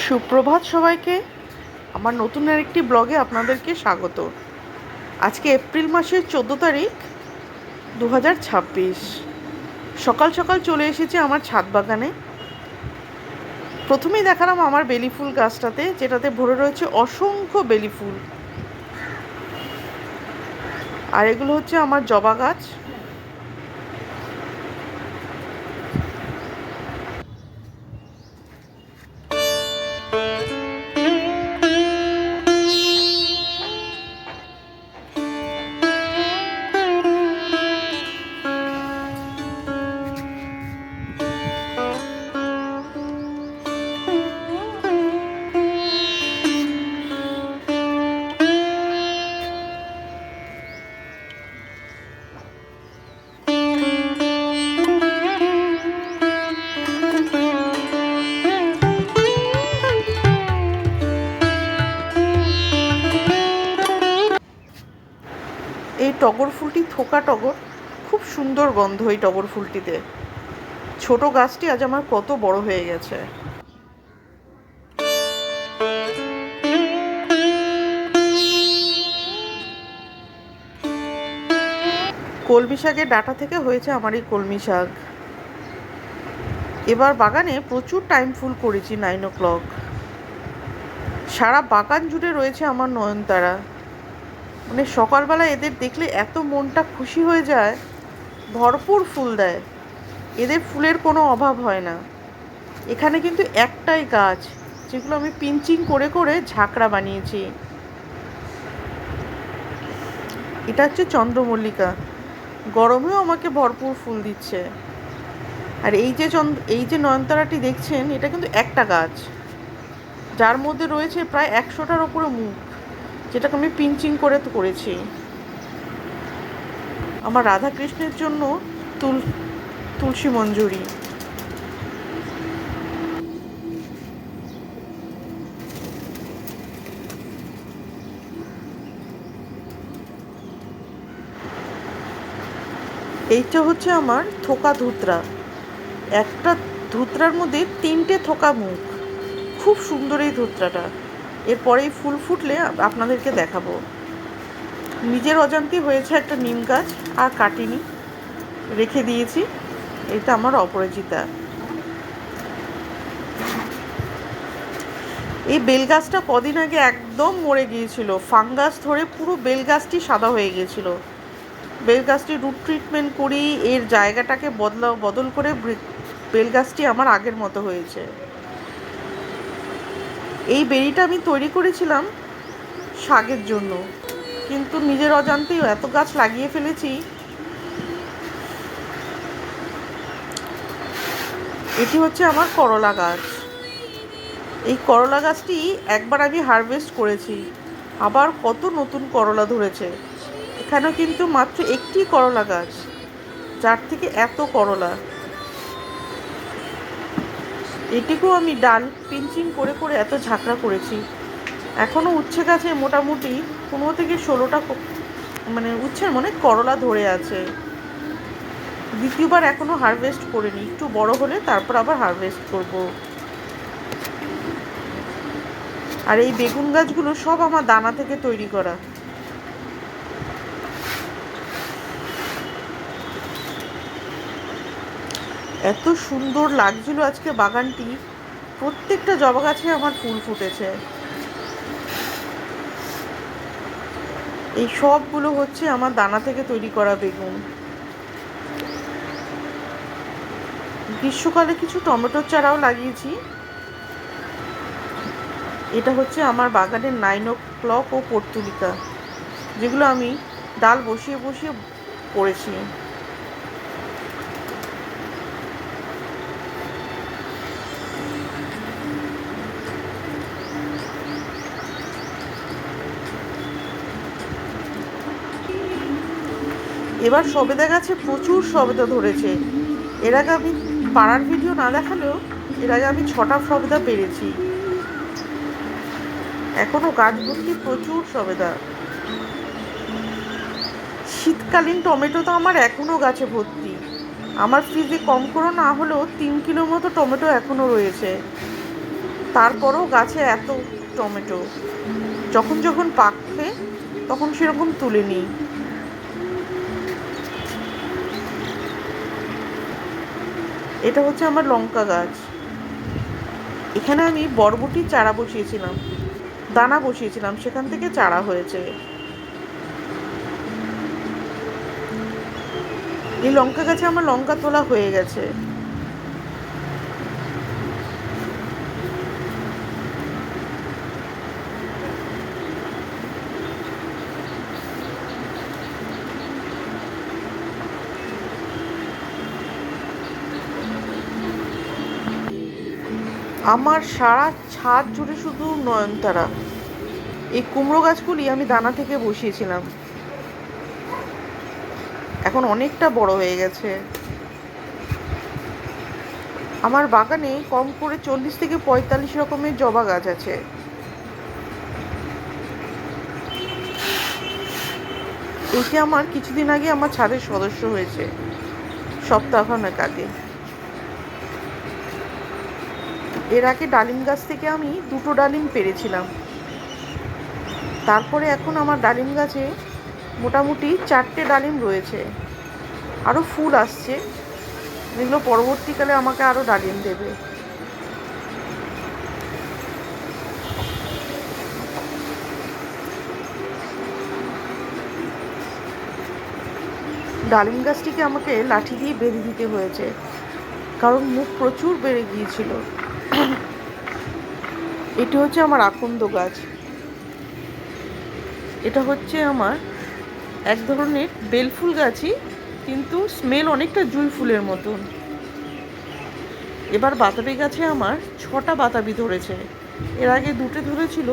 সুপ্রভাত সবাইকে। আমার নতুন আরেকটি ব্লগে আপনাদেরকে স্বাগত। আজকে এপ্রিল মাসের 14 তারিখ 2026। সকাল সকাল চলে এসেছি আমার ছাদ বাগানে। প্রথমেই দেখালাম আমার বেলি ফুল গাছটাতে, যেটাতে ভরে রয়েছে অসংখ্য বেলি ফুল। আর এগুলো হচ্ছে আমার জবা গাছ। এই টগর ফুলটি থোকা টগর, খুব সুন্দর গন্ধ এই টগর ফুলটিতে। ছোট গাছটি আজ আমার কত বড় হয়ে গেছে। কলমি শাকের ডাঁটা থেকে হয়েছে আমার এই কলমি শাক। এবার বাগানে প্রচুর টাইম ফুল করেছি 9 o'clock। সারা বাগান জুড়ে রয়েছে আমার নয়নতারা। মানে সকালবেলা এদের দেখলে এত মনটা খুশি হয়ে যায়। ভরপুর ফুল দেয়, এদের ফুলের কোনো অভাব হয় না। এখানে কিন্তু একটাই গাছ, যেগুলো আমি পিঞ্চিং করে করে ঝাঁকড়া বানিয়েছি। এটা হচ্ছে চন্দ্রমল্লিকা, গরমেও আমাকে ভরপুর ফুল দিচ্ছে। আর এই যে নয়নতারাটি দেখছেন, এটা কিন্তু একটা গাছ, যার মধ্যে রয়েছে প্রায় 100টার ওপরে মুখ, যেটাকে আমি পিঞ্চিং করে করেছি। আমার রাধাকৃষ্ণের জন্য তুলসী মঞ্জুরি। এইটা হচ্ছে আমার থোকা ধুতরা। একটা ধুতরার মধ্যে 3টে থোকা মুখ, খুব সুন্দর এই ধুতরাটা। এরপরেই ফুল ফুটলে আপনাদেরকে দেখাবো। নিজের অজান্তে হয়েছে একটা নিম গাছ, আর কাটিনি, রেখে দিয়েছি। এটা আমার অপরাজিতা। এই বেলগাছটা কদিন আগে একদম মরে গিয়েছিল, ফাঙ্গাস ধরে পুরো বেলগাছটি সাদা হয়ে গিয়েছিল। বেলগাছটি রুট ট্রিটমেন্ট করি, এর জায়গাটাকে বদল করে বেলগাছটি আমার আগের মতো হয়েছে। এই বেরিটা আমি তৈরি করেছিলাম শাকের জন্য, কিন্তু নিজের অজান্তেই এত গাছ লাগিয়ে ফেলেছি। এটি হচ্ছে আমার করলা গাছ। এই করলা গাছটি একবার আমি হারভেস্ট করেছি, আবার কত নতুন করলা ধরেছে। এখানেও কিন্তু মাত্র একটি করলা গাছ, যার থেকে এত করলা। এটিকেও আমি ডাল পিঞ্চিং করে করে এত ঝাঁকড়া করেছি। এখনও উচ্ছে গাছে মোটামুটি 15 থেকে 16টা মানে উচ্ছের করলা ধরে আছে। দ্বিতীয়বার এখনও হারভেস্ট করিনি, একটু বড় হলে তারপর আবার হারভেস্ট করব। আর এই বেগুন গাছগুলো সব আমার দানা থেকে তৈরি করা। এত সুন্দর লাগছিল আজকে বাগানটি। প্রত্যেকটা জবা গাছে আমার ফুল ফুটেছে। এই সবগুলো হচ্ছে আমার দানা থেকে তৈরি করা বেগুন। গ্রীষ্মকালে কিছু টমেটোর চারাও লাগিয়েছি। এটা হচ্ছে আমার বাগানের 9 o'clock ও পর্তুলিকা, যেগুলো আমি ডাল বসিয়ে বসিয়ে করেছি। এবার সবেদা গাছে প্রচুর সবেদা ধরেছে। এর আগে আমি পাড়ার ভিডিও না দেখালেও এর আগে আমি 6টা সবেদা পেরেছি। এখনও গাছ ভর্তি প্রচুর সবেদা। শীতকালীন টমেটো তো আমার এখনও গাছে ভর্তি। আমার ফ্রিজে কম করে না হলেও 3 কিলো মতো টমেটো এখনও রয়েছে। তারপরেও গাছে এত টমেটো, যখন যখন পাকে তখন সেরকম তুলে নিই। এটা হচ্ছে আমার লঙ্কা গাছ। এখানে আমি বরবটির চারা বসিয়েছিলাম, দানা বসিয়েছিলাম, সেখান থেকে চারা হয়েছে। এই লঙ্কা গাছে আমার লঙ্কা তোলা হয়ে গেছে। আমার সারা ছাদ জুড়ে শুধু নয়নতারা। এই কুমড়ো গাছগুলি আমি দানা থেকে বসিয়েছিলাম, এখন অনেকটা বড় হয়ে গেছে। আমার বাগানে কম করে 40 থেকে 45 রকমের জবা গাছ আছে। এটি আমার কিছুদিন আগে আমার ছাদের সদস্য হয়েছে, সপ্তাহখানেক আগে। এর আগে ডালিম গাছ থেকে আমি 2টো ডালিম পেরেছিলাম। তারপরে এখন আমার ডালিম গাছে মোটামুটি 4টে ডালিম রয়েছে। আরও ফুল আসছে, যেগুলো পরবর্তীকালে আমাকে আরও ডালিম দেবে। ডালিম গাছটিকে আমাকে লাঠি দিয়ে বেঁধে দিতে হয়েছে, কারণ মুখ প্রচুর বেড়ে গিয়েছিল। এটি হচ্ছে আমার আকন্দ গাছ। এটা হচ্ছে আমার এক ধরনের বেলফুল গাছই, কিন্তু স্মেল অনেকটা জুঁই ফুলের মতন। এবার বাতাবি গাছে আমার 6টা বাতাবি ধরেছে। এর আগে 2টে ধরেছিল,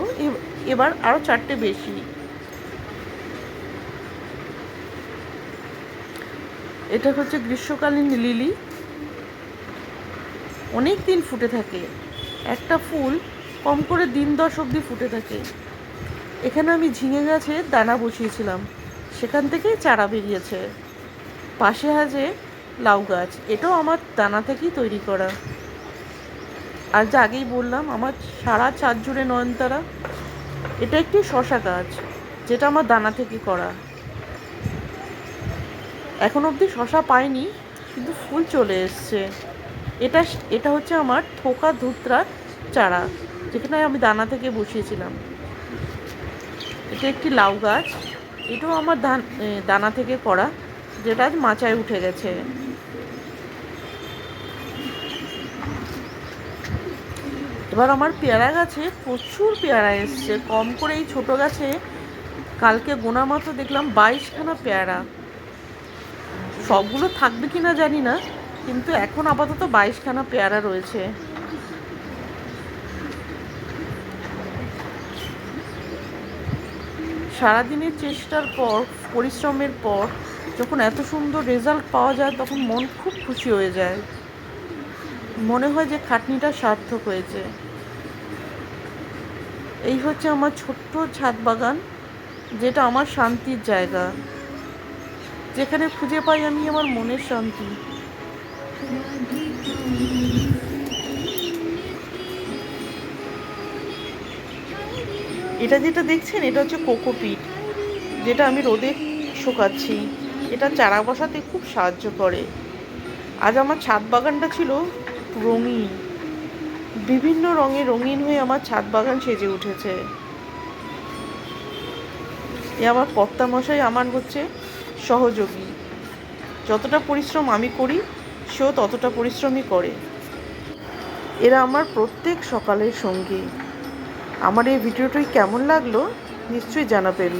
এবার আরও 4টে বেশি। এটা হচ্ছে গ্রীষ্মকালীন লিলি, অনেক দিন ফুটে থাকে। একটা ফুল কম করে দিন 10 অবধি ফুটে থাকে। এখানে আমি ঝিঙে গাছে দানা বসিয়েছিলাম, সেখান থেকেই চারা বেরিয়েছে। পাশে আছে লাউ গাছ, এটাও আমার দানা থেকেই তৈরি করা। আর যা আগেই বললাম, আমার সারা ছাদ জুড়ে নয়নতারা। এটা একটি শশা গাছ, যেটা আমার দানা থেকে করা। এখন অবধি শশা পাইনি, কিন্তু ফুল চলে এসছে। এটা হচ্ছে আমার থোকা ধুতরার চারা, যেখানে আমি দানা থেকে বসিয়েছিলাম। এটা একটি লাউ গাছ, এটাও আমার দানা থেকে করা, যেটা আজ মাচায় উঠে গেছে। এবার আমার পেয়ারা গাছে প্রচুর পেয়ারা এসছে। কম করে এই ছোটো গাছে কালকে গোনা মতো দেখলাম 22খানা পেয়ারা। সবগুলো থাকবে কিনা জানি না, কিন্তু এখন আপাতত 22খানা পেয়ারা রয়েছে। সারাদিনের চেষ্টার পর, পরিশ্রমের পর যখন এত সুন্দর রেজাল্ট পাওয়া যায়, তখন মন খুব খুশি হয়ে যায়। মনে হয় যে খাটনিটা সার্থক হয়েছে। এই হচ্ছে আমার ছোট্ট ছাদ বাগান, যেটা আমার শান্তির জায়গা, যেখানে খুঁজে পাই আমি আমার মনের শান্তি। এটা যেটা দেখছেন, এটা হচ্ছে কোকোপিট, যেটা আমি রোদে শুকাচ্ছি। এটা চারা বসাতে খুব সাহায্য করে। আজ আমার ছাদ বাগানটা ছিল রঙিন, বিভিন্ন রঙে রঙিন হয়ে আমার ছাদ বাগান সেজে উঠেছে। এ আমার কর্তামশাই আমার হচ্ছে সহযোগী। যতটা পরিশ্রম আমি করি, সেও ততটা পরিশ্রমই করে। এরা আমার প্রত্যেক সকালের সঙ্গী। আমার এই ভিডিওটি কেমন লাগলো নিশ্চয়ই জানাবেন।